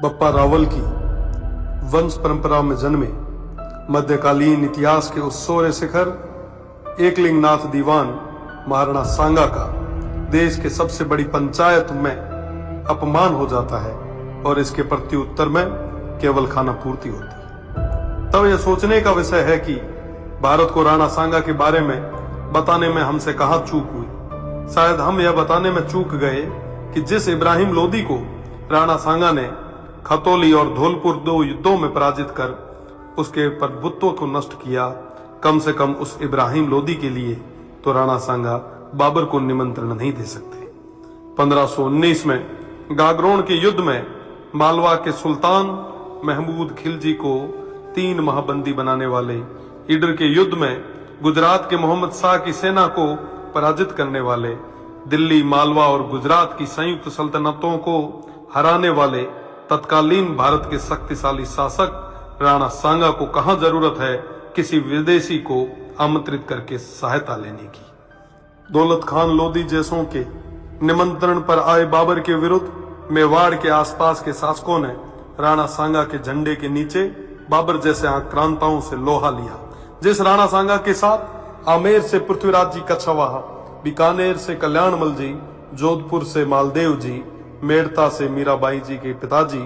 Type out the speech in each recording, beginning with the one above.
बप्पा रावल की वंश परंपरा में जन्मे मध्यकालीन इतिहास के उस सोरे शिखर एकलिंगनाथ दीवान महाराणा सांगा का देश के सबसे बड़ी पंचायत में अपमान हो जाता है और इसके प्रत्युत्तर में केवल खाना पूर्ति होती है। तब यह सोचने का विषय है कि भारत को राणा सांगा के बारे में बताने में हमसे कहां चूक हुई। शायद हम यह बताने में चूक गए कि जिस इब्राहिम लोदी को राणा सांगा ने खतौली और धौलपुर 2 युद्धों में पराजित कर उसके प्रभुत्व को नष्ट किया, कम से कम उस इब्राहिम लोदी के लिए तो राणा सांगा बाबर को निमंत्रण नहीं दे सकते। 1519 में गागरोन के युद्ध में मालवा के सुल्तान महमूद खिलजी को 3 माह बंदी बनाने वाले, ईडर के युद्ध में गुजरात के मोहम्मद शाह की सेना को पराजित करने वाले, दिल्ली, मालवा और गुजरात की संयुक्त सल्तनतों को हराने वाले तत्कालीन भारत के शक्तिशाली शासक राणा सांगा को कहां जरूरत है किसी विदेशी को आमंत्रित करके सहायता लेने की। दौलत खान लोदी जैसों के निमंत्रण पर आए बाबर के विरुद्ध मेवाड़ के आसपास के शासकों ने राणा सांगा के झंडे के नीचे बाबर जैसे आक्रांताओं से लोहा लिया। जिस राणा सांगा के साथ आमेर से पृथ्वीराज जी कछवाहा, बीकानेर से कल्याणमल जी, जोधपुर से मालदेव जी, मेड़ता से मीराबाई जी के पिताजी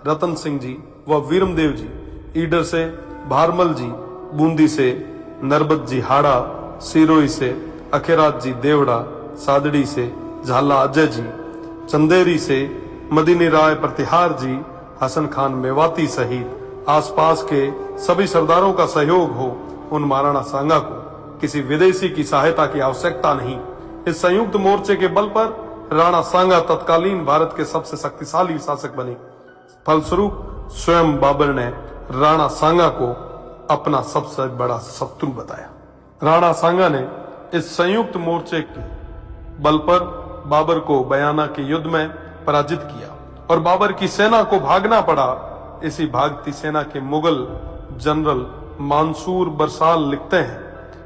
रतन सिंह जी व वीरमदेव जी, ईडर से भारमल जी, बूंदी से नरबत जी हाड़ा, सिरोही से अखेराज जी देवड़ा, सादड़ी से झाला अजय जी, चंदेरी से मदीनी राय प्रतिहार जी, हसन खान मेवाती सहित आसपास के सभी सरदारों का सहयोग हो, उन महाराणा सांगा को किसी विदेशी की सहायता की आवश्यकता नहीं। इस संयुक्त मोर्चे के बल पर राणा सांगा तत्कालीन भारत के सबसे शक्तिशाली शासक बने। फलस्वरूप स्वयं बाबर ने राणा सांगा को अपना सबसे बड़ा शत्रु बताया। राणा सांगा ने इस संयुक्त मोर्चे के बल पर बाबर को बयाना के युद्ध में पराजित किया और बाबर की सेना को भागना पड़ा। इसी भागती सेना के मुगल जनरल मंसूर बरसाल लिखते हैं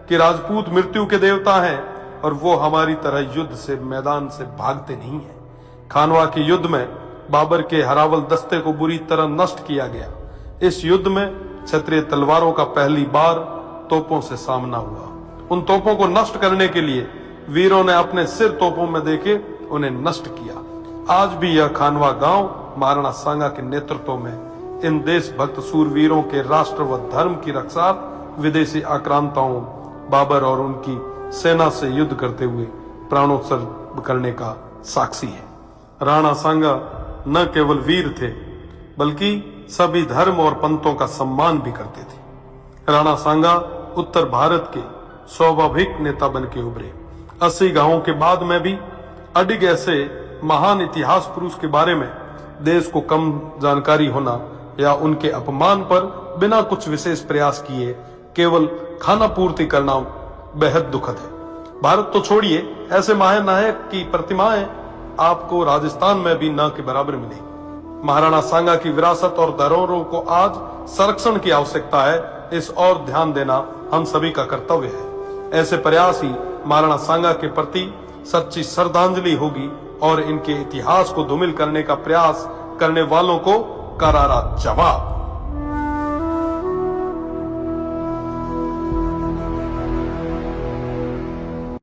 कि राजपूत मृत्यु के देवता हैं और वो हमारी तरह युद्ध से मैदान से भागते नहीं हैं। खानवा के युद्ध में बाबर के हरावल दस्ते को बुरी तरह नष्ट किया गया। इस युद्ध में क्षत्रिय तलवारों का पहली बार तोपों से सामना हुआ। उन तोपों को नष्ट करने के लिए वीरों ने अपने सिर तोपों में देके उन्हें नष्ट किया। आज भी यह खानवा गांव महाराणा सांगा के नेतृत्व में इन देशभक्त सूरवीरों के राष्ट्र व धर्म की रक्षा विदेशी आक्रांताओं बाबर और उनकी सेना से युद्ध करते हुए प्राणोत्सर्ग करने का साक्षी है। राणा सांगा न केवल वीर थे बल्कि सभी धर्म और पंथों का सम्मान भी करते थे। राणा सांगा उत्तर भारत के स्वाभाविक नेता बन के उभरे। 80 गांवों के बाद में भी अडिग ऐसे महान इतिहास पुरुष के बारे में देश को कम जानकारी होना या उनके अपमान पर बिना कुछ विशेष प्रयास किए केवल खाना पूर्ति करना बेहद दुखद है। भारत तो छोड़िए, ऐसे महानायक की प्रतिमाएं आपको राजस्थान में भी न के बराबर मिलेगी। महाराणा सांगा की विरासत और धरोहरों को आज संरक्षण की आवश्यकता है। इस और ध्यान देना हम सभी का कर्तव्य है। ऐसे प्रयास ही महाराणा सांगा के प्रति सच्ची श्रद्धांजलि होगी और इनके इतिहास को धूमिल करने का प्रयास करने वालों को करारा जवाब।